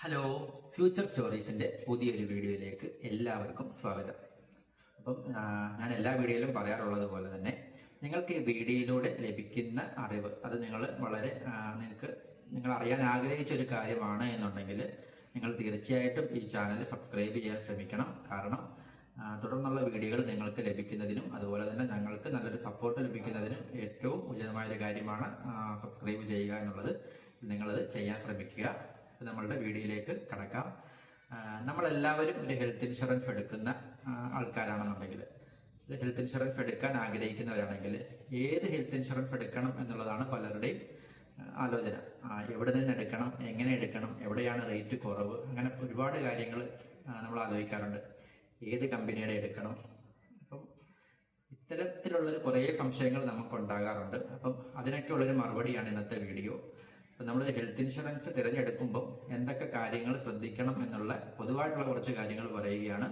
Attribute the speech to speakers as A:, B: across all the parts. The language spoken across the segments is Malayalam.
A: ഹലോ, ഫ്യൂച്ചർ സ്റ്റോറീസിന്റെ പുതിയൊരു വീഡിയോയിലേക്ക് എല്ലാവർക്കും സ്വാഗതം. അപ്പം ഞാൻ എല്ലാ വീഡിയോയിലും പറയാറുള്ളത് പോലെ തന്നെ നിങ്ങൾക്ക് ഈ വീഡിയോയിലൂടെ ലഭിക്കുന്ന അറിവ് അത് നിങ്ങൾ അറിയാൻ ആഗ്രഹിച്ച ഒരു കാര്യമാണ് എന്നുണ്ടെങ്കിൽ നിങ്ങൾ തീർച്ചയായിട്ടും ഈ ചാനൽ സബ്സ്ക്രൈബ് ചെയ്യാൻ ശ്രമിക്കണം. കാരണം തുടർന്നുള്ള വീഡിയോകൾ നിങ്ങൾക്ക് ലഭിക്കുന്നതിനും അതുപോലെ തന്നെ ഞങ്ങൾക്ക് നല്ലൊരു സപ്പോർട്ട് ലഭിക്കുന്നതിനും ഏറ്റവും ഉചിതമായ ഒരു കാര്യമാണ് സബ്സ്ക്രൈബ് ചെയ്യുക എന്നുള്ളത്. നിങ്ങളത് ചെയ്യാൻ ശ്രമിക്കുക. നമ്മളുടെ വീഡിയോയിലേക്ക് കടക്കാം. നമ്മളെല്ലാവരും ഒരു ഹെൽത്ത് ഇൻഷുറൻസ് എടുക്കുന്ന ആൾക്കാരാണെന്നുണ്ടെങ്കിൽ, ഹെൽത്ത് ഇൻഷുറൻസ് എടുക്കാൻ ആഗ്രഹിക്കുന്നവരാണെങ്കിൽ ഏത് ഹെൽത്ത് ഇൻഷുറൻസ് എടുക്കണം എന്നുള്ളതാണ് പലരുടെയും ആലോചന. എവിടെ നിന്ന് എടുക്കണം, എങ്ങനെ എടുക്കണം, എവിടെയാണ് റേറ്റ് കുറവ്, അങ്ങനെ ഒരുപാട് കാര്യങ്ങൾ നമ്മൾ ആലോചിക്കാറുണ്ട്. ഏത് കമ്പനിയുടെ എടുക്കണം. അപ്പം ഇത്തരത്തിലുള്ളൊരു കുറേ സംശയങ്ങൾ നമുക്ക് ഉണ്ടാകാറുണ്ട്. അപ്പം അതിനൊക്കെ ഉള്ളൊരു മറുപടിയാണ് ഇന്നത്തെ വീഡിയോ. അപ്പം നമ്മൾ ഹെൽത്ത് ഇൻഷുറൻസ് തിരഞ്ഞെടുക്കുമ്പോൾ എന്തൊക്കെ കാര്യങ്ങൾ ശ്രദ്ധിക്കണം എന്നുള്ള പൊതുവായിട്ടുള്ള കുറച്ച് കാര്യങ്ങൾ പറയുകയാണ്.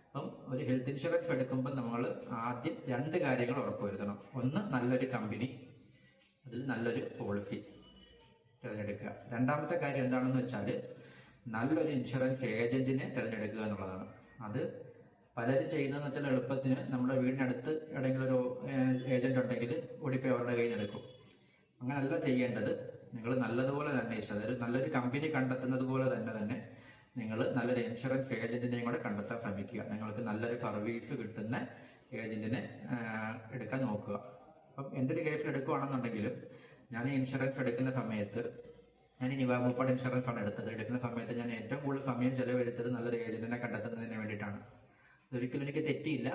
A: അപ്പം ഒരു ഹെൽത്ത് ഇൻഷുറൻസ് എടുക്കുമ്പോൾ നമ്മൾ ആദ്യം രണ്ട് കാര്യങ്ങൾ ഉറപ്പുവരുത്തണം. ഒന്ന്, നല്ലൊരു കമ്പനി, അതിൽ നല്ലൊരു പോളിസി തിരഞ്ഞെടുക്കുക. രണ്ടാമത്തെ കാര്യം എന്താണെന്ന് വെച്ചാൽ നല്ലൊരു ഇൻഷുറൻസ് ഏജന്റിനെ തിരഞ്ഞെടുക്കുക എന്നുള്ളതാണ്. അത് പലരും ചെയ്യുന്നതെന്ന് വെച്ചാൽ എളുപ്പത്തിന് നമ്മുടെ വീടിനടുത്ത് എവിടെയെങ്കിലും ഒരു ഏജന്റ് ഉണ്ടെങ്കിൽ ഓടിപ്പോയി അവരുടെ കയ്യിൽ നിന്ന് എടുക്കും. അങ്ങനെയല്ല ചെയ്യേണ്ടത്. നിങ്ങൾ നല്ലതുപോലെ തന്നെ, അതായത് നല്ലൊരു കമ്പനി കണ്ടെത്തുന്നത് പോലെ തന്നെ നിങ്ങൾ നല്ലൊരു ഇൻഷുറൻസ് ഏജന്റിനെയും കൂടെ കണ്ടെത്താൻ ശ്രമിക്കുക. നിങ്ങൾക്ക് നല്ലൊരു സർവീസ് കിട്ടുന്ന ഏജന്റിനെ എടുക്കാൻ നോക്കുക. അപ്പം എൻ്റെ ഒരു കേസിൽ എടുക്കുകയാണെന്നുണ്ടെങ്കിലും ഞാൻ ഈ ഇൻഷുറൻസ് എടുക്കുന്ന സമയത്ത് ഞാൻ നിവാബ് ഇൻഷുറൻസ് ആണ് എടുത്തത്. എടുക്കുന്ന സമയത്ത് ഞാൻ ഏറ്റവും കൂടുതൽ സമയം ചെലവഴിച്ചത് നല്ലൊരു ഏജന്റിനെ കണ്ടെത്തുന്നതിന് വേണ്ടിയിട്ടാണ്. ഇതൊരിക്കലും എനിക്ക് തെറ്റിയില്ല.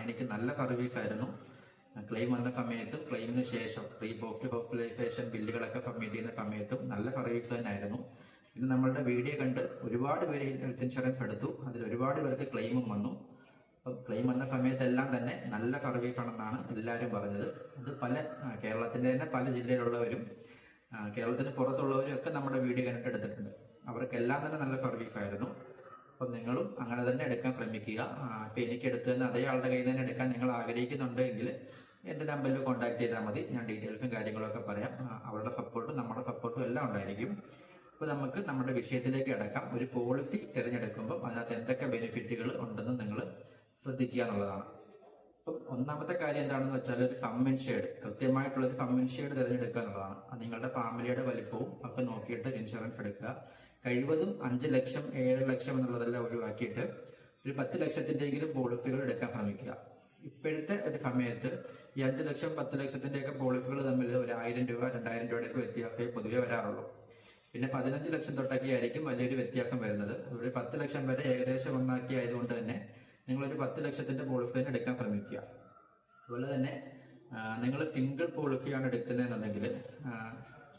A: എനിക്ക് നല്ല സർവീസ് ആയിരുന്നു. ക്ലെയിം വന്ന സമയത്തും ക്ലെയിമിന് ശേഷം പ്രീ പോസ്റ്റ് ഹോസ്പിറ്റലൈസേഷൻ ബില്ലുകളൊക്കെ സബ്മിറ്റ് ചെയ്യുന്ന സമയത്തും നല്ല സർവീസ് തന്നെയായിരുന്നു. പിന്നെ നമ്മളുടെ വീഡിയോ കണ്ട് ഒരുപാട് പേര് ഹെൽത്ത് ഇൻഷുറൻസ് എടുത്തു. അതിൽ ഒരുപാട് പേർക്ക് ക്ലെയിമും വന്നു. അപ്പം ക്ലെയിം വന്ന സമയത്തെല്ലാം തന്നെ നല്ല സർവീസ് ആണെന്നാണ് എല്ലാവരും പറഞ്ഞത്. അത് കേരളത്തിന്റെ തന്നെ പല ജില്ലയിലുള്ളവരും കേരളത്തിന് പുറത്തുള്ളവരും ഒക്കെ നമ്മുടെ വീഡിയോ കണ്ടിട്ട് എടുത്തിട്ടുണ്ട്. അവർക്കെല്ലാം തന്നെ നല്ല സർവീസ് ആയിരുന്നു. അപ്പം നിങ്ങളും അങ്ങനെ തന്നെ എടുക്കാൻ ശ്രമിക്കുക. ഇപ്പം എനിക്ക് എടുത്തുതന്നെ അതേ ആളുടെ കയ്യിൽ തന്നെ എടുക്കാൻ നിങ്ങൾ ആഗ്രഹിക്കുന്നുണ്ടെങ്കിൽ എൻ്റെ നമ്പറിൽ കോൺടാക്ട് ചെയ്താൽ മതി. ഞാൻ ഡീറ്റെയിൽസും കാര്യങ്ങളൊക്കെ പറയാം. അവരുടെ സപ്പോർട്ടും നമ്മുടെ സപ്പോർട്ടും എല്ലാം ഉണ്ടായിരിക്കും. അപ്പോൾ നമുക്ക് നമ്മുടെ വിഷയത്തിലേക്ക് കിടക്കാം. ഒരു പോളിസി തിരഞ്ഞെടുക്കുമ്പോൾ അതിനകത്ത് എന്തൊക്കെ ബെനിഫിറ്റുകൾ ഉണ്ടെന്ന് നിങ്ങൾ ശ്രദ്ധിക്കുക എന്നുള്ളതാണ്. അപ്പം ഒന്നാമത്തെ കാര്യം എന്താണെന്ന് വെച്ചാൽ ഒരു സം ഇൻഷേർഡ്, കൃത്യമായിട്ടുള്ള ഒരു സം ഇൻഷേർഡ് തിരഞ്ഞെടുക്കുക എന്നുള്ളതാണ്. നിങ്ങളുടെ ഫാമിലിയുടെ വലിപ്പവും ഒക്കെ നോക്കിയിട്ട് ഇൻഷുറൻസ് എടുക്കുക. കഴിവതും 5 ലക്ഷം 7 ലക്ഷം എന്നുള്ളതെല്ലാം ഒഴിവാക്കിയിട്ട് ഒരു 10 ലക്ഷത്തിന്റെയെങ്കിലും പോളിസികൾ എടുക്കാൻ ശ്രമിക്കുക. ഇപ്പോഴത്തെ ഒരു സമയത്ത് ഈ 5 ലക്ഷം 10 ലക്ഷത്തിന്റെയൊക്കെ പോളിസികൾ തമ്മിൽ ഒരു 1000 രൂപ 2000 രൂപയുടെയൊക്കെ വ്യത്യാസമേ പൊതുവെ വരാറുള്ളൂ. പിന്നെ 15 ലക്ഷം തൊട്ടൊക്കെ ആയിരിക്കും വലിയൊരു വ്യത്യാസം വരുന്നത്. ഒരു 10 ലക്ഷം വരെ ഏകദേശം ഒന്നാക്കി ആയതുകൊണ്ട് തന്നെ നിങ്ങളൊരു 10 ലക്ഷത്തിന്റെ പോളിസി തന്നെ എടുക്കാൻ ശ്രമിക്കുക. അതുപോലെ തന്നെ നിങ്ങൾ സിംഗിൾ പോളിസിയാണ് എടുക്കുന്നതെന്നുണ്ടെങ്കിൽ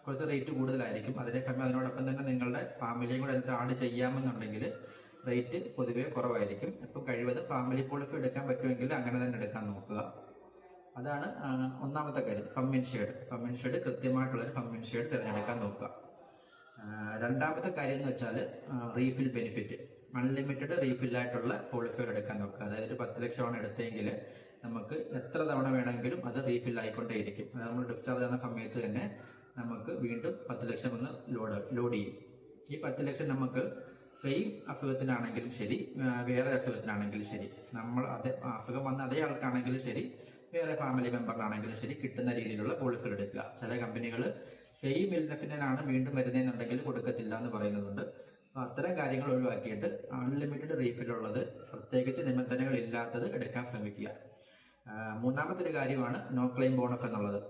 A: കുറച്ച് റേറ്റ് കൂടുതലായിരിക്കും. അതേസമയം അതിനോടൊപ്പം തന്നെ നിങ്ങളുടെ ഫാമിലിയും കൂടെ അതിനകത്ത് ആഡ് ചെയ്യാമെന്നുണ്ടെങ്കിൽ റേറ്റ് പൊതുവെ കുറവായിരിക്കും. അപ്പം കഴിവതും ഫാമിലി പോളിസി എടുക്കാൻ പറ്റുമെങ്കിൽ അങ്ങനെ തന്നെ എടുക്കാൻ നോക്കുക. അതാണ് ഒന്നാമത്തെ കാര്യം. സം ഇൻഷേർഡ് കൃത്യമായിട്ടുള്ളൊരു സം ഇൻഷേർഡ് തിരഞ്ഞെടുക്കാൻ നോക്കുക. രണ്ടാമത്തെ കാര്യം എന്ന് വെച്ചാൽ റീഫിൽ ബെനിഫിറ്റ്, അൺലിമിറ്റഡ് റീഫില്ലായിട്ടുള്ള പോളിസികൾ എടുക്കാൻ നോക്കുക. അതായത് ഒരു 10 ലക്ഷമാണ് എടുത്തെങ്കിൽ നമുക്ക് എത്ര തവണ വേണമെങ്കിലും അത് റീഫിൽ ആയിക്കൊണ്ടേയിരിക്കും. നമ്മൾ ഡിസ്ചാർജ് ചെയ്യുന്ന സമയത്ത് തന്നെ നമുക്ക് വീണ്ടും 10 ലക്ഷം ഒന്ന് ലോഡ് ചെയ്യും. ഈ 10 ലക്ഷം നമുക്ക് സെയിം അസുഖത്തിനാണെങ്കിലും ശരി, വേറെ അസുഖത്തിനാണെങ്കിലും ശരി, അസുഖം വന്ന അതേ ആൾക്കാണെങ്കിലും ശരി, വേറെ ഫാമിലി മെമ്പറിനാണെങ്കിലും ശരി, കിട്ടുന്ന രീതിയിലുള്ള പോളിസികൾ എടുക്കുക. ചില കമ്പനികൾ സെയിം ഇൽനെസിനാണ് വീണ്ടും വരുന്നതെന്നുണ്ടെങ്കിൽ കൊടുക്കത്തില്ല എന്ന് പറയുന്നതുണ്ട്. അപ്പോൾ അത്തരം കാര്യങ്ങൾ ഒഴിവാക്കിയിട്ട് അൺലിമിറ്റഡ് റീഫിലുള്ളത്, പ്രത്യേകിച്ച് നിബന്ധനകൾ ഇല്ലാത്തത് എടുക്കാൻ ശ്രമിക്കുക. മൂന്നാമത്തെ ഒരു കാര്യമാണ് നോ ക്ലെയിം ബോണസ് എന്നുള്ളത്.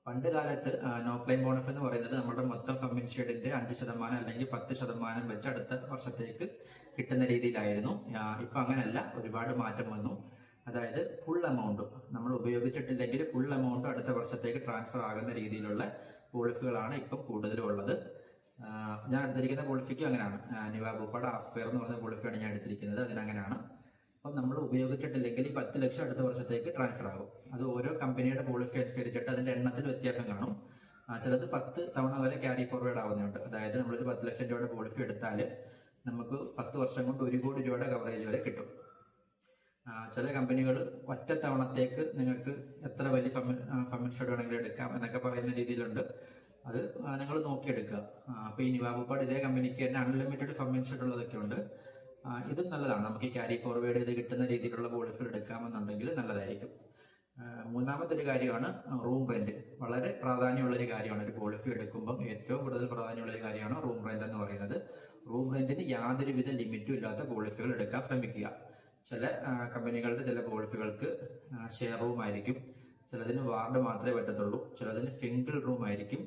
A: പണ്ട് കാലത്ത് നോ ക്ലെയിം ബോണസ് എന്ന് പറയുന്നത് നമ്മുടെ മൊത്തം സം ഇൻഷേർഡിന്റെ 5% അല്ലെങ്കിൽ 10% വെച്ച് അടുത്ത വർഷത്തേക്ക് കിട്ടുന്ന രീതിയിലായിരുന്നു. ഇപ്പൊ അങ്ങനെയല്ല, ഒരുപാട് മാറ്റം വന്നു. അതായത് ഫുൾ എമൗണ്ടും നമ്മൾ ഉപയോഗിച്ചിട്ടില്ലെങ്കിൽ ഫുൾ എമൗണ്ടും അടുത്ത വർഷത്തേക്ക് ട്രാൻസ്ഫർ ആകുന്ന രീതിയിലുള്ള പോളിസികളാണ് ഇപ്പം കൂടുതലും ഉള്ളത്. ഞാൻ എടുത്തിരിക്കുന്ന പോളിസിക്കും അങ്ങനെയാണ്. നിവാബ് ആഫ്പെയർ എന്ന് പറഞ്ഞ പോളിസിയാണ് ഞാൻ എടുത്തിരിക്കുന്നത്. അതിനങ്ങനെയാണ്. അപ്പം നമ്മൾ ഉപയോഗിച്ചിട്ടില്ലെങ്കിൽ ഈ 10 ലക്ഷം അടുത്ത വർഷത്തേക്ക് ട്രാൻസ്ഫർ ആകും. അത് ഓരോ കമ്പനിയുടെ പോളിസി അനുസരിച്ചിട്ട് അതിന്റെ എണ്ണത്തിൽ വ്യത്യാസം കാണും. ചിലത് 10 തവണ വരെ ക്യാരി ഫോർവേഡ് ആവുന്നുണ്ട്. അതായത് നമ്മളൊരു 10 ലക്ഷം രൂപയുടെ പോളിസി എടുത്താൽ നമുക്ക് 10 വർഷം കൊണ്ട് 1 കോടി രൂപയുടെ കവറേജ് വരെ കിട്ടും. ചില കമ്പനികൾ ഒറ്റ തവണത്തേക്ക് നിങ്ങൾക്ക് എത്ര വലിയ സം ഇൻഷേർഡ് വേണമെങ്കിലും എടുക്കാം എന്നൊക്കെ പറയുന്ന രീതിയിലുണ്ട്. അത് നിങ്ങൾ നോക്കിയെടുക്കുക. അപ്പോൾ ഈ നിവാബുപ്പാട് ഇതേ കമ്പനിക്ക് തന്നെ അൺലിമിറ്റഡ് സം ഇൻഷുർഡ് ഉള്ളതൊക്കെ ഉണ്ട്. ഇതും നല്ലതാണ്. നമുക്ക് ക്യാരി ഫോർവേഡ് ചെയ്ത് കിട്ടുന്ന രീതിയിലുള്ള പോളിസികൾ എടുക്കാമെന്നുണ്ടെങ്കിൽ നല്ലതായിരിക്കും. മൂന്നാമത്തെ ഒരു കാര്യമാണ് റൂം റെന്റ്. വളരെ പ്രാധാന്യമുള്ളൊരു കാര്യമാണ്. ഒരു പോളിസി എടുക്കുമ്പം ഏറ്റവും കൂടുതൽ പ്രാധാന്യമുള്ളൊരു കാര്യമാണ് റൂം റെന്റ് എന്ന് പറയുന്നത്. റൂം റെന്റിന് യാതൊരുവിധ ലിമിറ്റും ഇല്ലാത്ത പോളിസികൾ എടുക്കാൻ ശ്രമിക്കുക. ചില കമ്പനികളുടെ ചില പോളിസികൾക്ക് ഷെയർ റൂം ആയിരിക്കും, ചിലതിന് വാർഡ് മാത്രമേ പറ്റത്തുള്ളൂ, ചിലതിന് സിംഗിൾ റൂം ആയിരിക്കും,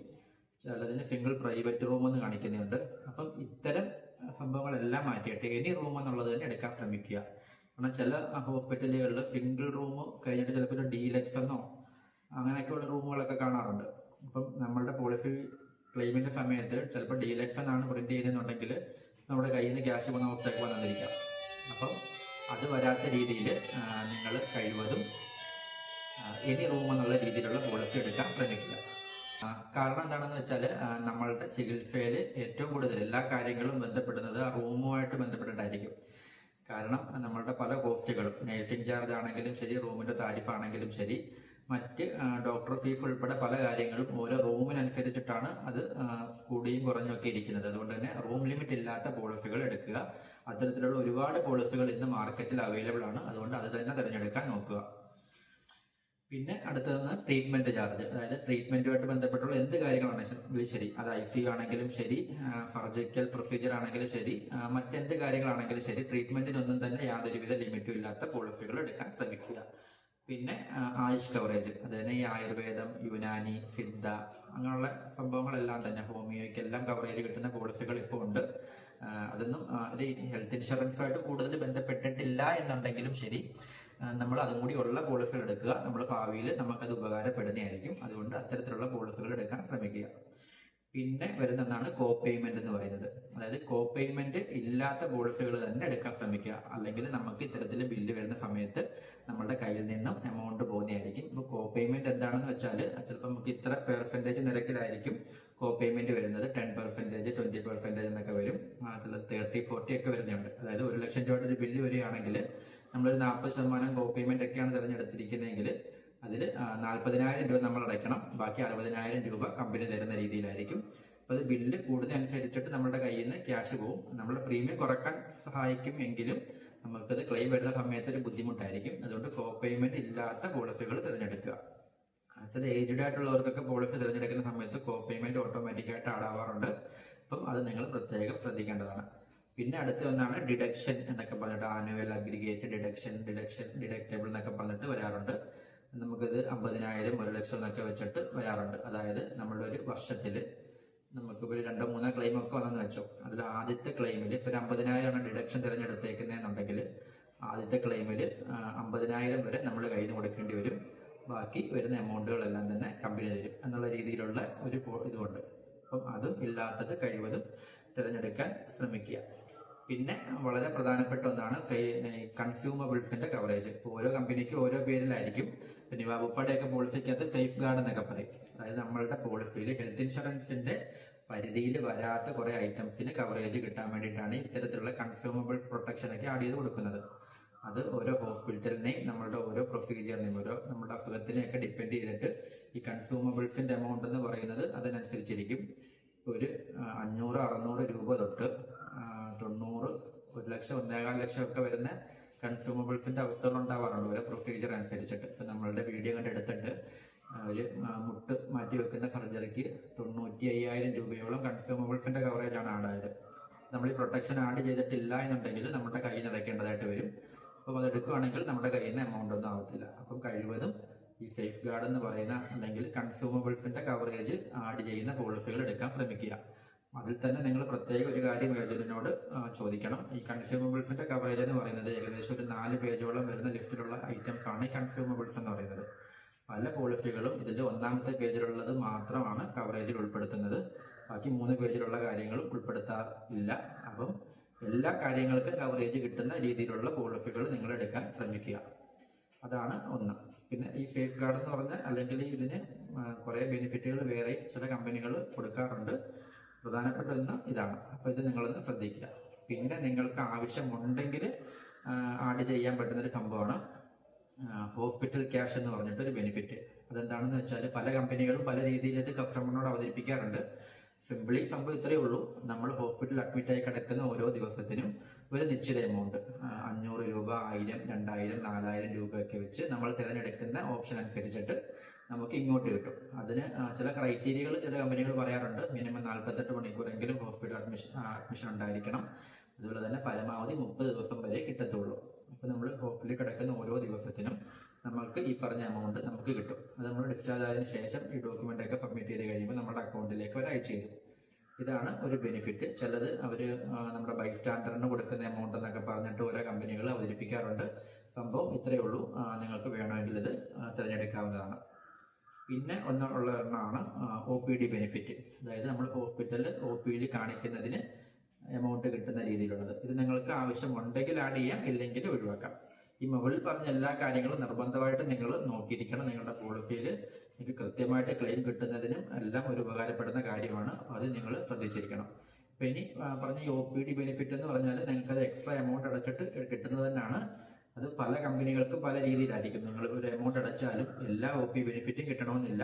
A: ചിലതിന് സിംഗിൾ പ്രൈവറ്റ് റൂം എന്ന് കാണിക്കുന്നുണ്ട്. അപ്പം ഇത്തരം സംഭവങ്ങളെല്ലാം മാറ്റിയിട്ട് എനി റൂം എന്നുള്ളത് തന്നെ എടുക്കാൻ ശ്രമിക്കുക. കാരണം ചില ഹോസ്പിറ്റലുകളിൽ സിംഗിൾ റൂം കഴിഞ്ഞിട്ട് ചിലപ്പോൾ ഒരു ഡീലക്സ് എന്നോ അങ്ങനെയൊക്കെയുള്ള റൂമുകളൊക്കെ കാണാറുണ്ട്. അപ്പം നമ്മളുടെ പോളിസി ക്ലെയിമിന്റെ സമയത്ത് ചിലപ്പോൾ ഡീലക്സ് എന്നാണ് പ്രിന്റ് ചെയ്യുന്നുണ്ടെങ്കിൽ നമ്മുടെ കയ്യിൽ നിന്ന് ക്യാഷ് പോകുന്ന അവസ്ഥയൊക്കെ വന്നിരിക്കാം. അപ്പം അത് വരാത്ത രീതിയിൽ നിങ്ങൾ കഴിവതും എനി റൂം എന്നുള്ള രീതിയിലുള്ള പോളിസി എടുക്കാൻ ശ്രമിക്കുക. കാരണം എന്താണെന്ന് വെച്ചാൽ നമ്മളുടെ ചികിത്സയിൽ ഏറ്റവും കൂടുതൽ എല്ലാ കാര്യങ്ങളും ബന്ധപ്പെടുന്നത് ആ റൂമുമായിട്ട് ബന്ധപ്പെട്ടിട്ടായിരിക്കും. കാരണം നമ്മളുടെ പല കോസ്റ്റുകളും, നഴ്സിംഗ് ചാർജ് ആണെങ്കിലും ശരി, റൂമിന്റെ താരിഫ് ആണെങ്കിലും ശരി, മറ്റ് ഡോക്ടർ ഫീസ് ഉൾപ്പെടെ പല കാര്യങ്ങളും ഓരോ റൂമിനനുസരിച്ചിട്ടാണ് അത് കൂടിയും കുറഞ്ഞും ഒക്കെ ഇരിക്കുന്നത്. അതുകൊണ്ട് തന്നെ റൂം ലിമിറ്റ് ഇല്ലാത്ത പോളിസികൾ എടുക്കുക. അത്തരത്തിലുള്ള ഒരുപാട് പോളിസികൾ ഇന്ന് മാർക്കറ്റിൽ അവൈലബിൾ ആണ്. അതുകൊണ്ട് അത് തന്നെ തിരഞ്ഞെടുക്കാൻ നോക്കുക. പിന്നെ അടുത്തതെന്ന് ട്രീറ്റ്മെന്റ് ചാർജ്. അതായത് ട്രീറ്റ്മെന്റുമായിട്ട് ബന്ധപ്പെട്ടുള്ള എന്ത് കാര്യങ്ങളാണെങ്കിലും ശരി, അത് ICU ആണെങ്കിലും ശരി, സർജിക്കൽ പ്രൊസീജിയർ ആണെങ്കിലും ശരി, മറ്റെന്ത് കാര്യങ്ങളാണെങ്കിലും ശരി, ട്രീറ്റ്മെന്റിനൊന്നും തന്നെ യാതൊരുവിധ ലിമിറ്റും ഇല്ലാത്ത പോളിസികൾ എടുക്കാൻ ശ്രമിക്കുക. പിന്നെ ആയുഷ് കവറേജ്, അതായത് ഈ ആയുർവേദം, യുനാനി, സിദ്ധ അങ്ങനെയുള്ള സംഭവങ്ങളെല്ലാം തന്നെ, ഹോമിയോയ്ക്കെല്ലാം കവറേജ് കിട്ടുന്ന പോളിസികൾ ഇപ്പോൾ ഉണ്ട്. അതൊന്നും ഒരു ഹെൽത്ത് ഇൻഷുറൻസുമായിട്ട് കൂടുതൽ ബന്ധപ്പെട്ടിട്ടില്ല എന്നുണ്ടെങ്കിലും ശരി, നമ്മൾ അതും കൂടി ഉള്ള പോളിസികൾ എടുക്കുക. നമ്മൾ ഭാവിയിൽ നമുക്കത് ഉപകാരപ്പെടുന്നതായിരിക്കും. അതുകൊണ്ട് അത്തരത്തിലുള്ള പോളിസികൾ എടുക്കാൻ ശ്രമിക്കുക. പിന്നെ വരുന്നതാണ് കോ പേയ്മെന്റ് എന്ന് പറയുന്നത്. അതായത് കോ പേയ്മെന്റ് ഇല്ലാത്ത പോളിസികൾ തന്നെ എടുക്കാൻ ശ്രമിക്കുക. അല്ലെങ്കിൽ നമുക്ക് ഇത്തരത്തിൽ ബില്ല് വരുന്ന സമയത്ത് നമ്മുടെ കയ്യിൽ നിന്നും എമൗണ്ട് പോകുന്നതായിരിക്കും. ഇപ്പോൾ കോ പേയ്മെന്റ് എന്താണെന്ന് വെച്ചാൽ, ചിലപ്പോൾ നമുക്ക് ഇത്ര പെർസെന്റേജ് നിരക്കിലായിരിക്കും കോ പേയ്മെന്റ് വരുന്നത്. 10%, 20% എന്നൊക്കെ വരും. ചില 30-40 ഒക്കെ വരുന്നുണ്ട്. അതായത് 1 ലക്ഷം രൂപയുടെ ഒരു ബില്ല് വരികയാണെങ്കിൽ നമ്മളൊരു 40% കോ പേയ്മെന്റ് ഒക്കെയാണ് തിരഞ്ഞെടുത്തിരിക്കുന്നതെങ്കിൽ അതിൽ 40,000 രൂപ നമ്മൾ അടയ്ക്കണം. ബാക്കി 60,000 രൂപ കമ്പനി തരുന്ന രീതിയിലായിരിക്കും. അപ്പോൾ അത് ബില്ല് കൂടുന്നതനുസരിച്ചിട്ട് നമ്മുടെ കയ്യിൽ നിന്ന് ക്യാഷ് പോകും. നമ്മുടെ പ്രീമിയം കുറക്കാൻ സഹായിക്കും. എങ്കിലും നമുക്കത് ക്ലെയിം വരുന്ന സമയത്ത് ഒരു ബുദ്ധിമുട്ടായിരിക്കും. അതുകൊണ്ട് കോ പേയ്മെന്റ് ഇല്ലാത്ത പോളിസികൾ തിരഞ്ഞെടുക്കുക. ചില ഏജ്ഡ് ആയിട്ടുള്ളവർക്കൊക്കെ പോളിസി തിരഞ്ഞെടുക്കുന്ന സമയത്ത് കോ പേയ്മെന്റ് ഓട്ടോമാറ്റിക്കായിട്ട് ആടാവാറുണ്ട്. അപ്പം അത് നിങ്ങൾ പ്രത്യേകം ശ്രദ്ധിക്കേണ്ടതാണ്. പിന്നെ അടുത്ത ഒന്നാണ് ഡിഡക്ഷൻ എന്നൊക്കെ പറഞ്ഞിട്ട്, ആനുവൽ അഗ്രിഗേറ്റ് ഡിഡക്ഷൻ, ഡിഡക്റ്റബിൾ എന്നൊക്കെ പറഞ്ഞിട്ട് വരാറുണ്ട്. നമുക്കിത് 50,000, 1 ലക്ഷം എന്നൊക്കെ വെച്ചിട്ട് വരാറുണ്ട്. അതായത് നമ്മുടെ ഒരു വർഷത്തിൽ നമുക്കിപ്പോൾ 2-3 ക്ലെയിം ഒക്കെ വന്നെന്ന് വെച്ചോ, അതിൽ ആദ്യത്തെ ക്ലെയിമിൽ ഇപ്പോൾ 50,000 ഡിഡക്ഷൻ തിരഞ്ഞെടുത്തേക്കുന്നതെന്നുണ്ടെങ്കിൽ ആദ്യത്തെ ക്ലെയിമിൽ 50,000 വരെ നമ്മൾ കയ്യിൽ നിന്ന് കൊടുക്കേണ്ടി വരും. ബാക്കി വരുന്ന എമൗണ്ടുകളെല്ലാം തന്നെ കമ്പനി തരും എന്നുള്ള രീതിയിലുള്ള ഒരു ഇതുകൊണ്ട്, അപ്പം അതും ഇല്ലാത്തത് കഴിവതും തിരഞ്ഞെടുക്കാൻ ശ്രമിക്കുക. പിന്നെ വളരെ പ്രധാനപ്പെട്ട ഒന്നാണ് കൺസ്യൂമബിൾസിന്റെ കവറേജ്. ഓരോ കമ്പനിക്കും ഓരോ പേരിലായിരിക്കും. നിവാബുപ്പാടെയൊക്കെ പോളിസിക്കകത്ത് സേഫ് ഗാർഡ് എന്നൊക്കെ പറയും. അതായത് നമ്മളുടെ പോളിസിയിൽ ഹെൽത്ത് ഇൻഷുറൻസിന്റെ പരിധിയിൽ വരാത്ത കുറെ ഐറ്റംസിന് കവറേജ് കിട്ടാൻ വേണ്ടിയിട്ടാണ് ഇത്തരത്തിലുള്ള കൺസ്യൂമബിൾസ് പ്രൊട്ടക്ഷൻ ഒക്കെ ആഡ് ചെയ്ത് കൊടുക്കുന്നത്. അത് ഓരോ ഹോസ്പിറ്റലിനെയും നമ്മളുടെ ഓരോ പ്രൊസീജിയറിനെയും ഓരോ നമ്മുടെ അസുഖത്തിനെയൊക്കെ ഡിപ്പെൻഡ് ചെയ്തിട്ട് ഈ കൺസ്യൂമബിൾസിന്റെ എമൗണ്ട് എന്ന് പറയുന്നത് അതിനനുസരിച്ചിരിക്കും. ഒരു 500-600 രൂപ തൊട്ട് 90, 1 ലക്ഷം, 1.25 ലക്ഷം ഒക്കെ വരുന്ന കൺസ്യൂമബിൾസിന്റെ അവസ്ഥകൾ ഉണ്ടാവാറുണ്ട് ഓരോ പ്രൊസീജിയർ അനുസരിച്ചിട്ട്. ഇപ്പം നമ്മളുടെ വീഡിയോ കണ്ടെടുത്തിട്ട് ഒരു മുട്ട് മാറ്റി വെക്കുന്ന സർജറിക്ക് 95,000 രൂപയോളം കൺസ്യൂമബിൾസിന്റെ കവറേജാണ് ആഡായത്. നമ്മൾ ഈ പ്രൊട്ടക്ഷൻ ആഡ് ചെയ്തിട്ടില്ല എന്നുണ്ടെങ്കിൽ നമ്മുടെ കയ്യിൽ നിന്ന് അടയ്ക്കേണ്ടതായിട്ട് വരും. അപ്പം അത് എടുക്കുകയാണെങ്കിൽ നമ്മുടെ കയ്യിൽ നിന്ന് എമൗണ്ട് ഒന്നും ആവത്തില്ല. അപ്പം കഴിവതും ഈ സേഫ് ഗാർഡ് എന്ന് പറയുന്ന അല്ലെങ്കിൽ കൺസ്യൂമബിൾസിന്റെ കവറേജ് ആഡ് ചെയ്യുന്ന പോളിസികൾ എടുക്കാൻ ശ്രമിക്കുക. അതിൽ തന്നെ നിങ്ങൾ പ്രത്യേക ഒരു കാര്യം ഏജന്റിനോട് ചോദിക്കണം. ഈ കൺസ്യൂമബിൾസിന്റെ കവറേജ് എന്ന് പറയുന്നത് ഏകദേശം ഒരു 4 പേജോളം വരുന്ന ലിസ്റ്റിലുള്ള ഐറ്റംസ് ആണ് ഈ കൺസ്യൂമബിൾസ് എന്ന് പറയുന്നത്. പല പോളിസികളും ഇതിൽ 1ാമത്തെ പേജിലുള്ളത് മാത്രമാണ് കവറേജിൽ ഉൾപ്പെടുത്തുന്നത്. ബാക്കി 3 പേജിലുള്ള കാര്യങ്ങൾ ഉൾപ്പെടുത്താറില്ല. അപ്പം എല്ലാ കാര്യങ്ങൾക്കും കവറേജ് കിട്ടുന്ന രീതിയിലുള്ള പോളിസികൾ നിങ്ങൾ എടുക്കാൻ ശ്രമിക്കുക. അതാണ് ഒന്ന്. പിന്നെ ഈ സേഫ് ഗാർഡ് എന്ന് പറഞ്ഞാൽ അല്ലെങ്കിൽ ഇതിന് കുറേ ബെനിഫിറ്റുകൾ വേറെ ചില കമ്പനികൾ കൊടുക്കാറുണ്ട്. പ്രധാനപ്പെട്ട ഒന്ന് ഇതാണ്. അപ്പോൾ ഇത് നിങ്ങളൊന്ന് ശ്രദ്ധിക്കുക. പിന്നെ നിങ്ങൾക്ക് ആവശ്യമുണ്ടെങ്കിൽ ആഡ് ചെയ്യാൻ പറ്റുന്നൊരു സംഭവമാണ് ഹോസ്പിറ്റൽ ക്യാഷ് എന്ന് പറഞ്ഞിട്ടൊരു ബെനിഫിറ്റ്. അതെന്താണെന്ന് വെച്ചാൽ പല കമ്പനികളും പല രീതിയിൽ ഇത് കസ്റ്റമറിനോട് അവതരിപ്പിക്കാറുണ്ട്. സിംപിളി സംഭവം ഇത്രയേ ഉള്ളൂ. നമ്മൾ ഹോസ്പിറ്റലിൽ അഡ്മിറ്റ് ആയി കിടക്കുന്ന ഓരോ ദിവസത്തിനും ഒരു നിശ്ചിത എമൗണ്ട് 500 രൂപ, 1000, 2000, 4000 രൂപയൊക്കെ വെച്ച് നമ്മൾ തിരഞ്ഞെടുക്കുന്ന ഓപ്ഷൻ അനുസരിച്ചിട്ട് നമുക്ക് ഇങ്ങോട്ട് കിട്ടും. അതിന് ചില ക്രൈറ്റീരിയകൾ ചില കമ്പനികൾ പറയാറുണ്ട്. മിനിമം 48 മണിക്കൂറെങ്കിലും ഹോസ്പിറ്റൽ അഡ്മിഷൻ ഉണ്ടായിരിക്കണം. അതുപോലെ തന്നെ പരമാവധി 30 ദിവസം വരെ കിട്ടത്തുള്ളൂ. അപ്പോൾ നമ്മൾ ഹോസ്പിറ്റലിൽ കിടക്കുന്ന ഓരോ ദിവസത്തിനും നമുക്ക് ഈ പറഞ്ഞ എമൗണ്ട് നമുക്ക് കിട്ടും. അത് നമ്മൾ ഡിസ്ചാർജ് ആയതിനു ശേഷം ഈ ഡോക്യുമെന്റ് ഒക്കെ സബ്മിറ്റ് ചെയ്ത് കഴിയുമ്പോൾ നമ്മുടെ അക്കൗണ്ടിലേക്ക് അവർ അയച്ചു തരും. ഇതാണ് ഒരു ബെനിഫിറ്റ്. ചിലത് അവർ നമ്മുടെ ബൈസ്റ്റാൻഡറിന് കൊടുക്കുന്ന എമൗണ്ട് എന്നൊക്കെ പറഞ്ഞിട്ട് ഓരോ കമ്പനികൾ അവതരിപ്പിക്കാറുണ്ട്. സംഭവം ഇത്രയേ ഉള്ളൂ. നിങ്ങൾക്ക് വേണമെങ്കിൽ ഇത് തിരഞ്ഞെടുക്കാവുന്നതാണ്. പിന്നെ ഉള്ള ഒരെണ്ണമാണ് OPD ബെനിഫിറ്റ്. അതായത് നമ്മൾ ഹോസ്പിറ്റലിൽ OPD കാണിക്കുന്നതിന് എമൗണ്ട് കിട്ടുന്ന രീതിയിലുള്ളത്. ഇത് നിങ്ങൾക്ക് ആവശ്യമുണ്ടെങ്കിൽ ആഡ് ചെയ്യാം, ഇല്ലെങ്കിൽ ഒഴിവാക്കാം. ഈ മുകളിൽ പറഞ്ഞ എല്ലാ കാര്യങ്ങളും നിർബന്ധമായിട്ട് നിങ്ങൾ നോക്കിയിരിക്കണം. നിങ്ങളുടെ പോളിസിയിൽ നിങ്ങൾക്ക് കൃത്യമായിട്ട് ക്ലെയിം കിട്ടുന്നതിനും എല്ലാം ഒരു ഉപകാരപ്പെടുന്ന കാര്യമാണ്. അത് നിങ്ങൾ ശ്രദ്ധിച്ചിരിക്കണം. അപ്പം ഇനി പറഞ്ഞ ഈ OPD ബെനിഫിറ്റ് എന്ന് പറഞ്ഞാൽ നിങ്ങൾക്കത് എക്സ്ട്രാ എമൗണ്ട് അടച്ചിട്ട് കിട്ടുന്നത് തന്നെയാണ്. അത് പല കമ്പനികൾക്കും പല രീതിയിലായിരിക്കും. നിങ്ങൾ ഒരു എമൗണ്ട് അടച്ചാലും എല്ലാ OP ബെനിഫിറ്റും കിട്ടണമെന്നില്ല.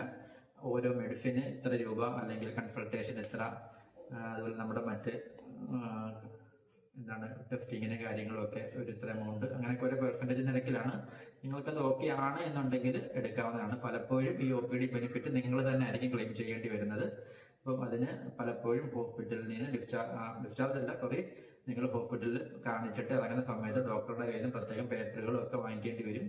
A: ഓരോ മെഡിസിന് ഇത്ര രൂപ, അല്ലെങ്കിൽ കൺസൾട്ടേഷൻ എത്ര, അതുപോലെ നമ്മുടെ മറ്റ് ടെസ്റ്റിങ്ങിന് കാര്യങ്ങളൊക്കെ ഒരു ഇത്ര എമൗണ്ട്, അങ്ങനെയൊക്കെ ഒരു പെർസെൻറ്റേജ് നിരക്കിലാണ്. നിങ്ങൾക്കത് ഓക്കെ ആണ് എന്നുണ്ടെങ്കിൽ എടുക്കാവുന്നതാണ്. പലപ്പോഴും ഈ OPD ബെനിഫിറ്റ് നിങ്ങൾ തന്നെ ആയിരിക്കും ക്ലെയിം ചെയ്യേണ്ടി വരുന്നത്. അപ്പം അതിന് പലപ്പോഴും ഹോസ്പിറ്റലിൽ നിന്ന് നിങ്ങൾ ഹോസ്പിറ്റലിൽ കാണിച്ചിട്ട് ഇറങ്ങുന്ന സമയത്ത് ഡോക്ടറുടെ കയ്യിൽ നിന്ന് പ്രത്യേകം പേപ്പറുകളും ഒക്കെ വാങ്ങിക്കേണ്ടി വരും.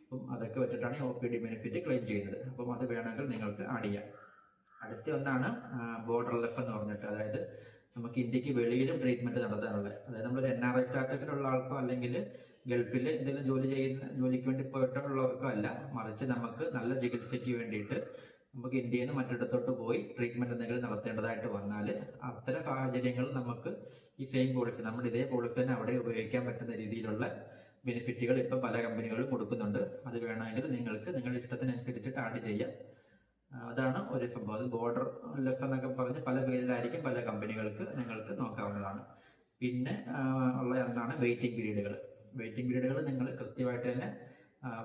A: അപ്പം അതൊക്കെ വെച്ചിട്ടാണ് ഈ OPD ബെനിഫിറ്റ് ക്ലെയിം ചെയ്യുന്നത്. അപ്പം അത് വേണമെങ്കിൽ നിങ്ങൾക്ക് ആഡ് ചെയ്യാം. അടുത്ത ഒന്നാണ് ബോർഡർലെസ് എന്ന് പറഞ്ഞിട്ട്, അതായത് നമുക്ക് ഇന്ത്യക്ക് വെളിയിലും ട്രീറ്റ്മെന്റ് നടത്താനുള്ളത്. അതായത് നമ്മളൊരു NRI സ്റ്റാറ്റസിലുള്ള ആൾക്കോ അല്ലെങ്കിൽ ഗൾഫിൽ എന്തെങ്കിലും ജോലിക്ക് വേണ്ടി പോയിട്ടുള്ളവർക്കോ അല്ല, മറിച്ച് നമുക്ക് നല്ല ചികിത്സയ്ക്ക് വേണ്ടിയിട്ട് നമുക്ക് ഇന്ത്യയിൽ നിന്ന് മറ്റിടത്തോട്ട് പോയി ട്രീറ്റ്മെന്റ് എന്തെങ്കിലും നടത്തേണ്ടതായിട്ട് വന്നാൽ അത്തരം സാഹചര്യങ്ങൾ നമുക്ക് ഈ സെയിം പോളിസി, നമ്മുടെ ഇതേ പോളിസി തന്നെ അവിടെ ഉപയോഗിക്കാൻ പറ്റുന്ന രീതിയിലുള്ള ബെനിഫിറ്റുകൾ ഇപ്പം പല കമ്പനികളും കൊടുക്കുന്നുണ്ട്. അത് വേണമെങ്കിൽ നിങ്ങൾക്ക് നിങ്ങളുടെ ഇഷ്ടത്തിനനുസരിച്ചിട്ട് ആഡ് ചെയ്യാം. അതാണ് ഒരു സംഭവം. അത് ബോർഡർ ലെസ് എന്നൊക്കെ പറഞ്ഞ് പല പേരിലായിരിക്കും പല കമ്പനികൾക്ക് നിങ്ങൾക്ക് നോക്കാവുന്നതാണ്. പിന്നെ ഉള്ള ഒന്നാണ് വെയിറ്റിംഗ് പീരീഡുകൾ. വെയിറ്റിംഗ് പീരീഡുകൾ നിങ്ങൾ കൃത്യമായിട്ട് തന്നെ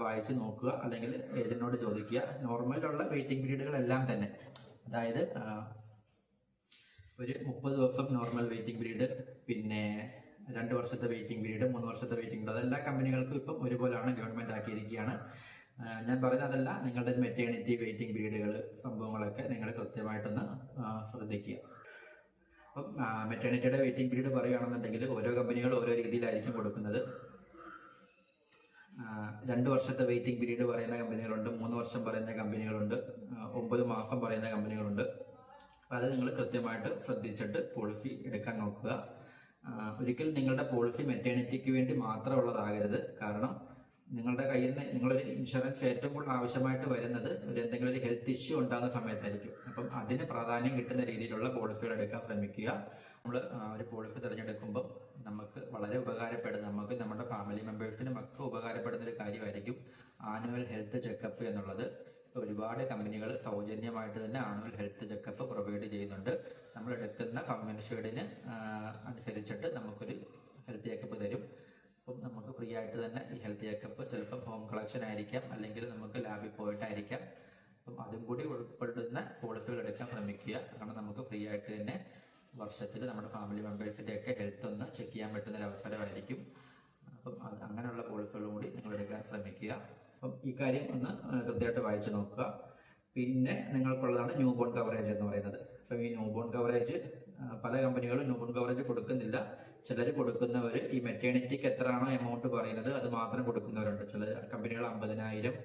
A: വായിച്ച് നോക്കുക, അല്ലെങ്കിൽ ഏജന്റിനോട് ചോദിക്കുക. നോർമലുള്ള വെയിറ്റിംഗ് പീരീഡുകളെല്ലാം തന്നെ, അതായത് ഒരു 30 ദിവസം നോർമൽ വെയിറ്റിംഗ് പീരീഡ്, പിന്നെ 2 വർഷത്തെ വെയിറ്റിംഗ് പീരീഡ്, 3 വർഷത്തെ വെയിറ്റിംഗ് പീരീഡ്, അതെല്ലാ കമ്പനികൾക്കും ഇപ്പം ഒരുപോലെയാണ് ഗവൺമെന്റ് ആക്കിയിരിക്കുകയാണ്. ഞാൻ പറയുന്നതല്ല, നിങ്ങളുടെ മെറ്റേണിറ്റി വെയിറ്റിംഗ് പീരീഡുകൾ സംഭവങ്ങളൊക്കെ നിങ്ങൾ കൃത്യമായിട്ടൊന്ന് ശ്രദ്ധിക്കുക. അപ്പം മെറ്റേണിറ്റിയുടെ വെയിറ്റിംഗ് പീരീഡ് പറയുകയാണെന്നുണ്ടെങ്കിൽ ഓരോ കമ്പനികളും ഓരോ രീതിയിലായിരിക്കും കൊടുക്കുന്നത്. 2 വർഷത്തെ വെയിറ്റിംഗ് പീരീഡ് പറയുന്ന കമ്പനികളുണ്ട്, 3 വർഷം പറയുന്ന കമ്പനികളുണ്ട്, 9 മാസം പറയുന്ന കമ്പനികളുണ്ട്. അപ്പം അത് നിങ്ങൾ കൃത്യമായിട്ട് ശ്രദ്ധിച്ചിട്ട് പോളിസി എടുക്കാൻ നോക്കുക. ഒരിക്കലും നിങ്ങളുടെ പോളിസി മെറ്റേണിറ്റിക്ക് വേണ്ടി മാത്രമുള്ളതാകരുത്. കാരണം നിങ്ങളുടെ കയ്യിൽ നിന്ന് നിങ്ങളൊരു ഇൻഷുറൻസ് ഏറ്റവും കൂടുതൽ ആവശ്യമായിട്ട് വരുന്നത് എന്തെങ്കിലും ഒരു ഹെൽത്ത് ഇഷ്യൂ ഉണ്ടാകുന്ന സമയത്തായിരിക്കും. അപ്പം അതിന് പ്രാധാന്യം കിട്ടുന്ന രീതിയിലുള്ള പോളിസികൾ എടുക്കാൻ ശ്രമിക്കുക. നമ്മൾ ഒരു പോളിസി തിരഞ്ഞെടുക്കുമ്പോൾ നമുക്ക് വളരെ ഉപകാരപ്പെടുന്ന, നമുക്ക് നമ്മുടെ ഫാമിലി മെമ്പേഴ്സിനും ഒക്കെ ഉപകാരപ്പെടുന്ന ഒരു കാര്യമായിരിക്കും ആനുവൽ ഹെൽത്ത് ചെക്കപ്പ് എന്നുള്ളത്. ഒരുപാട് കമ്പനികൾ സൗജന്യമായിട്ട് തന്നെ ആനുവൽ ഹെൽത്ത് ചെക്കപ്പ് പ്രൊവൈഡ് ചെയ്യുന്നുണ്ട്. നമ്മൾ എടുക്കുന്ന കമ്പനിഷേഡിന് അനുസരിച്ചിട്ട് നമുക്കൊരു ഹെൽത്ത് ചെക്കപ്പ് തരും. അപ്പം നമുക്ക് ഫ്രീ ആയിട്ട് തന്നെ ഈ ഹെൽത്ത് ചെക്കപ്പ് ചിലപ്പം ഹോം കളക്ഷൻ ആയിരിക്കാം, അല്ലെങ്കിൽ നമുക്ക് ലാബിൽ പോയിട്ടായിരിക്കാം. അപ്പം അതും കൂടി ഉൾപ്പെടുന്ന പോളിസികൾ എടുക്കാൻ ശ്രമിക്കുക. കാരണം നമുക്ക് ഫ്രീ ആയിട്ട് തന്നെ വർഷത്തിൽ നമ്മുടെ ഫാമിലി മെമ്പേഴ്സിൻ്റെ ഒക്കെ ഹെൽത്ത് ഒന്ന് ചെക്ക് ചെയ്യാൻ പറ്റുന്ന ഒരു അവസരമായിരിക്കും. അപ്പം അങ്ങനെയുള്ള പോളിസികളും കൂടി നിങ്ങൾ എടുക്കാൻ ശ്രമിക്കുക. അപ്പം ഈ കാര്യം ഒന്ന് കൃത്യമായിട്ട് വായിച്ചു നോക്കുക. പിന്നെ നിങ്ങൾക്കുള്ളതാണ് ന്യൂ ബോൺ കവറേജ് എന്ന് പറയുന്നത്. അപ്പം ഈ ന്യൂ ബോൺ കവറേജ് പല കമ്പനികളും ന്യൂ ബോൺ കവറേജ് കൊടുക്കുന്നില്ല. ചിലർ കൊടുക്കുന്നവർ ഈ മെറ്റേണിറ്റിക്ക് എത്രയാണോ എമൗണ്ട് പറയുന്നത് അത് മാത്രം കൊടുക്കുന്നവരുണ്ട്. ചില കമ്പനികൾ 50,000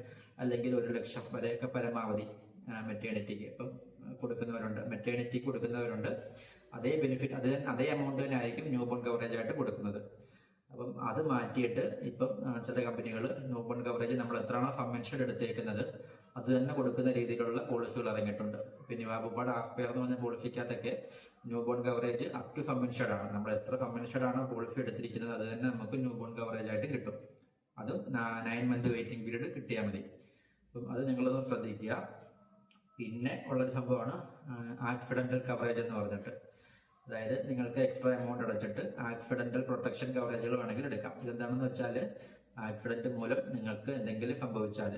A: അല്ലെങ്കിൽ 1,00,000 വരെയൊക്കെ പരമാവധി മെറ്റേണിറ്റിക്ക് ഇപ്പം കൊടുക്കുന്നവരുണ്ട്, മെറ്റേണിറ്റിക്ക് കൊടുക്കുന്നവരുണ്ട്. അതേ ബെനിഫിറ്റ് അതേ എമൗണ്ട് തന്നെ ആയിരിക്കും ന്യൂ ബോൺ കവറേജ് ആയിട്ട് കൊടുക്കുന്നത്. അപ്പം അത് മാറ്റിയിട്ട് ഇപ്പം ചില കമ്പനികൾ ന്യൂ ബോൺ കവറേജ് നമ്മൾ എത്രയാണോ സമ്മൻഷൻ എടുത്തേക്കുന്നത് അത് തന്നെ കൊടുക്കുന്ന രീതിയിലുള്ള പോളിസികൾ ഇറങ്ങിയിട്ടുണ്ട്. പിന്നെ വാബുപാട് ആസ്പെയർ എന്ന് പറഞ്ഞ പോളിസിക്കകത്തൊക്കെ newborn coverage up to sum insured ആണ്. നമ്മൾ എത്ര സമ്മൻഷഡ് ആണോ പോളിസി എടുത്തിരിക്കുന്നത് അത് തന്നെ നമുക്ക് ന്യൂ ബോൺ കവറേജ് ആയിട്ട് കിട്ടും. അതും 9 മന്ത് വെയിറ്റിംഗ് പീരീഡ് കിട്ടിയാൽ മതി. അപ്പം അത് നിങ്ങളൊന്ന് ശ്രദ്ധിക്കുക. പിന്നെ ഉള്ളൊരു സംഭവമാണ് ആക്സിഡന്റൽ കവറേജ് എന്ന് പറഞ്ഞിട്ട്. അതായത് നിങ്ങൾക്ക് എക്സ്ട്രാ എമൗണ്ട് അടച്ചിട്ട് ആക്സിഡന്റൽ പ്രൊട്ടക്ഷൻ കവറേജുകൾ വേണമെങ്കിൽ എടുക്കാം. ഇതെന്താണെന്ന് വെച്ചാൽ ആക്സിഡന്റ് മൂലം നിങ്ങൾക്ക് എന്തെങ്കിലും സംഭവിച്ചാൽ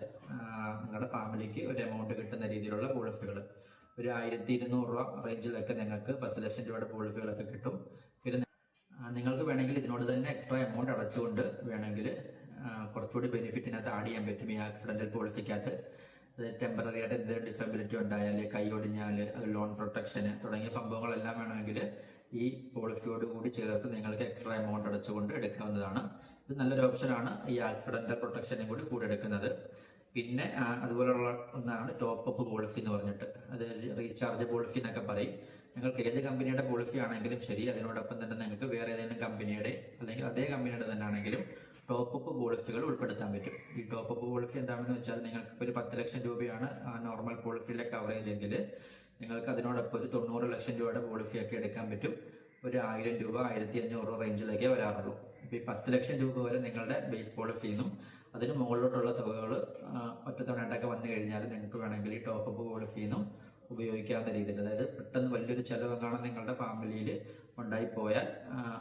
A: നിങ്ങളുടെ ഫാമിലിക്ക് ഒരു എമൗണ്ട് കിട്ടുന്ന രീതിയിലുള്ള പോളിസികൾ ഒരു 1200 രൂപ റേഞ്ചിലൊക്കെ നിങ്ങൾക്ക് 10 ലക്ഷം രൂപയുടെ പോളിസികളൊക്കെ കിട്ടും. പിന്നെ നിങ്ങൾക്ക് വേണമെങ്കിൽ ഇതിനോട് തന്നെ എക്സ്ട്രാ എമൗണ്ട് അടച്ചുകൊണ്ട് വേണമെങ്കിൽ കുറച്ചുകൂടി ബെനിഫിറ്റിനകത്ത് ആഡ് ചെയ്യാൻ പറ്റും. ഈ ആക്സിഡന്റൽ പോളിസിക്കകത്ത് ടെമ്പററി ആയിട്ട് എന്തെങ്കിലും ഡിസബിലിറ്റി ഉണ്ടായാൽ, കൈ ഒടിഞ്ഞാൽ, ലോൺ പ്രൊട്ടക്ഷന് തുടങ്ങിയ സംഭവങ്ങളെല്ലാം വേണമെങ്കിൽ ഈ പോളിസിയോട് കൂടി ചേർത്ത് നിങ്ങൾക്ക് എക്സ്ട്രാ എമൗണ്ട് അടച്ചുകൊണ്ട് എടുക്കാവുന്നതാണ്. ഇത് നല്ലൊരു ഓപ്ഷനാണ്, ഈ ആക്സിഡന്റൽ പ്രൊട്ടക്ഷനും കൂടി എടുക്കുന്നത്. പിന്നെ അതുപോലുള്ള ഒന്നാണ് ടോപ്പ് അപ്പ് പോളിസി എന്ന് പറഞ്ഞിട്ട്, അത് റീചാർജ് പോളിസി എന്നൊക്കെ പറയും. നിങ്ങൾക്ക് ഏത് കമ്പനിയുടെ പോളിസി ആണെങ്കിലും ശരി, അതിനോടൊപ്പം തന്നെ നിങ്ങൾക്ക് വേറെ ഏതെങ്കിലും കമ്പനിയുടെ അല്ലെങ്കിൽ അതേ കമ്പനിയുടെ തന്നെ ആണെങ്കിലും ടോപ്പ് അപ്പ് പോളിസികൾ ഉൾപ്പെടുത്താൻ പറ്റും. ഈ ടോപ്പ് അപ്പ് പോളിസി എന്താണെന്ന് വെച്ചാൽ നിങ്ങൾക്ക് ഒരു 10 ലക്ഷം രൂപയാണ് നോർമൽ പോളിസിയിലെ കവറേജ് എങ്കിൽ നിങ്ങൾക്ക് അതിനോടൊപ്പം ഒരു 90 ലക്ഷം രൂപയുടെ പോളിസിയൊക്കെ എടുക്കാൻ പറ്റും. ഒരു 1000 രൂപ 1500 റേഞ്ചിലേക്കേ വരാറുള്ളൂ. ഇപ്പം ഈ 10 ലക്ഷം രൂപ വരെ നിങ്ങളുടെ ബേസ് പോളിസിയിൽ നിന്നും അതിന് മുകളിലോട്ടുള്ള തുകകൾ ഒറ്റത്തവണയായിട്ടൊക്കെ വന്നു കഴിഞ്ഞാൽ നിങ്ങൾക്ക് വേണമെങ്കിൽ ഈ ടോപ്പ് അപ്പ് പോളിസിയിൽ നിന്നും ഉപയോഗിക്കാവുന്ന രീതിയിൽ, അതായത് പെട്ടെന്ന് വലിയൊരു ചെലവെങ്ങാണ് നിങ്ങളുടെ ഫാമിലിയിൽ ഉണ്ടായിപ്പോയാൽ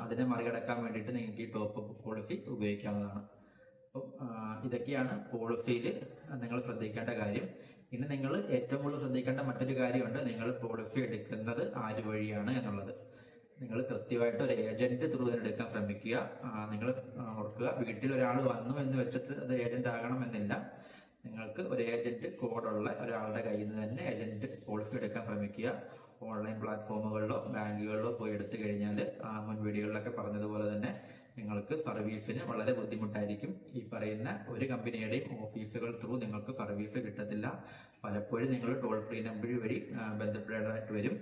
A: അതിനെ മറികടക്കാൻ വേണ്ടിയിട്ട് നിങ്ങൾക്ക് ഈ ടോപ്പ് അപ്പ് പോളിസി ഉപയോഗിക്കാവുന്നതാണ്. അപ്പം ഇതൊക്കെയാണ് പോളിസിയിൽ നിങ്ങൾ ശ്രദ്ധിക്കേണ്ട കാര്യം. ഇനി നിങ്ങൾ ഏറ്റവും കൂടുതൽ ശ്രദ്ധിക്കേണ്ട മറ്റൊരു കാര്യമുണ്ട്, നിങ്ങൾ പോളിസി എടുക്കുന്നത് ആര് വഴിയാണ് എന്നുള്ളത്. നിങ്ങൾ കൃത്യമായിട്ട് ഒരു ഏജന്റ് ത്രൂ എടുക്കാൻ ശ്രമിക്കുക. നിങ്ങൾ ഓർക്കുക, വീട്ടിൽ ഒരാൾ വന്നു എന്ന് വെച്ചിട്ട് അത് ഏജന്റ് ആകണമെന്നില്ല. നിങ്ങൾക്ക് ഒരു ഏജന്റ് കോഡുള്ള ഒരാളുടെ കയ്യിൽ നിന്ന് തന്നെ ഏജന്റ് പോളിസി എടുക്കാൻ ശ്രമിക്കുക. ഓൺലൈൻ പ്ലാറ്റ്ഫോമുകളിലോ ബാങ്കുകളിലോ പോയി എടുത്തു കഴിഞ്ഞാൽ മുൻ വീഡിയോകളിലൊക്കെ പറഞ്ഞതുപോലെ തന്നെ നിങ്ങൾക്ക് സർവീസിന് വളരെ ബുദ്ധിമുട്ടായിരിക്കും. ഈ പറയുന്ന ഒരു കമ്പനിയുടെയും ഓഫീസുകൾ ത്രൂ നിങ്ങൾക്ക് സർവീസ് കിട്ടത്തില്ല. പലപ്പോഴും നിങ്ങൾ ടോൾ ഫ്രീ നമ്പർ വഴി ബന്ധപ്പെടേണ്ടതായിട്ട് വരും.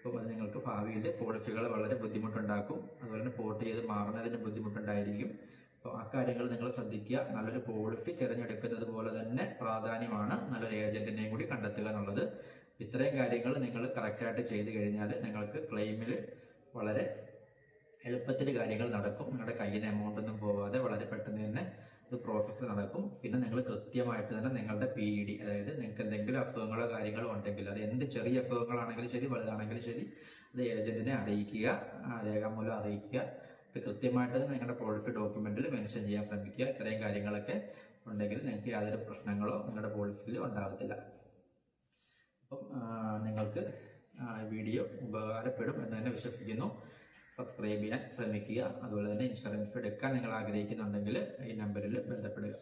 A: അപ്പോൾ അത് നിങ്ങൾക്ക് ഭാവിയിൽ പോളിസികൾ വളരെ ബുദ്ധിമുട്ടുണ്ടാക്കും. അതുപോലെ തന്നെ പോർട്ട് ചെയ്ത് മാറുന്നതിന് ബുദ്ധിമുട്ടുണ്ടായിരിക്കും. അപ്പോൾ ആ കാര്യങ്ങൾ നിങ്ങൾ ശ്രദ്ധിക്കുക. നല്ലൊരു പോളിസി തിരഞ്ഞെടുക്കുന്നത് പോലെ തന്നെ പ്രാധാന്യമാണ് നല്ലൊരു ഏജന്റിനെയും കൂടി കണ്ടെത്തുക എന്നുള്ളത്. ഇത്രയും കാര്യങ്ങൾ നിങ്ങൾ കറക്റ്റായിട്ട് ചെയ്ത് കഴിഞ്ഞാൽ നിങ്ങൾക്ക് ക്ലെയിമിൽ വളരെ എളുപ്പത്തിൽ കാര്യങ്ങൾ നടക്കും. നിങ്ങളുടെ കയ്യിൽ നിന്ന് എമൗണ്ട് ഒന്നും പോകാതെ വളരെ പെട്ടെന്ന് തന്നെ ഇത് പ്രോസസ്സ് നടക്കും. പിന്നെ നിങ്ങൾ കൃത്യമായിട്ട് തന്നെ നിങ്ങളുടെ PED, അതായത് നിങ്ങൾക്ക് എന്തെങ്കിലും അസുഖങ്ങളോ കാര്യങ്ങളോ ഉണ്ടെങ്കിൽ, അത് എന്ത് ചെറിയ അസുഖങ്ങളാണെങ്കിലും ശരി വലുതാണെങ്കിലും ശരി, അത് ഏജന്റിനെ അറിയിക്കുക, രേഖാമൂലം അറിയിക്കുക. ഇത് കൃത്യമായിട്ട് നിങ്ങളുടെ പോളിസി ഡോക്യുമെന്റിൽ മെൻഷൻ ചെയ്യാൻ ശ്രമിക്കുക. ഇത്രയും കാര്യങ്ങളൊക്കെ ഉണ്ടെങ്കിൽ നിങ്ങൾക്ക് യാതൊരു പ്രശ്നങ്ങളോ നിങ്ങളുടെ പോളിസിയിൽ ഉണ്ടാകത്തില്ല. അപ്പം നിങ്ങൾക്ക് വീഡിയോ ഉപകാരപ്പെടും എന്ന് തന്നെ വിശ്വസിക്കുന്നു. സബ്സ്ക്രൈബ് ചെയ്യാൻ ശ്രമിക്കുക. അതുപോലെ തന്നെ ഇൻഷുറൻസ് എടുക്കാൻ നിങ്ങൾ ആഗ്രഹിക്കുന്നുണ്ടെങ്കിൽ ഈ നമ്പറിൽ ബന്ധപ്പെടുക.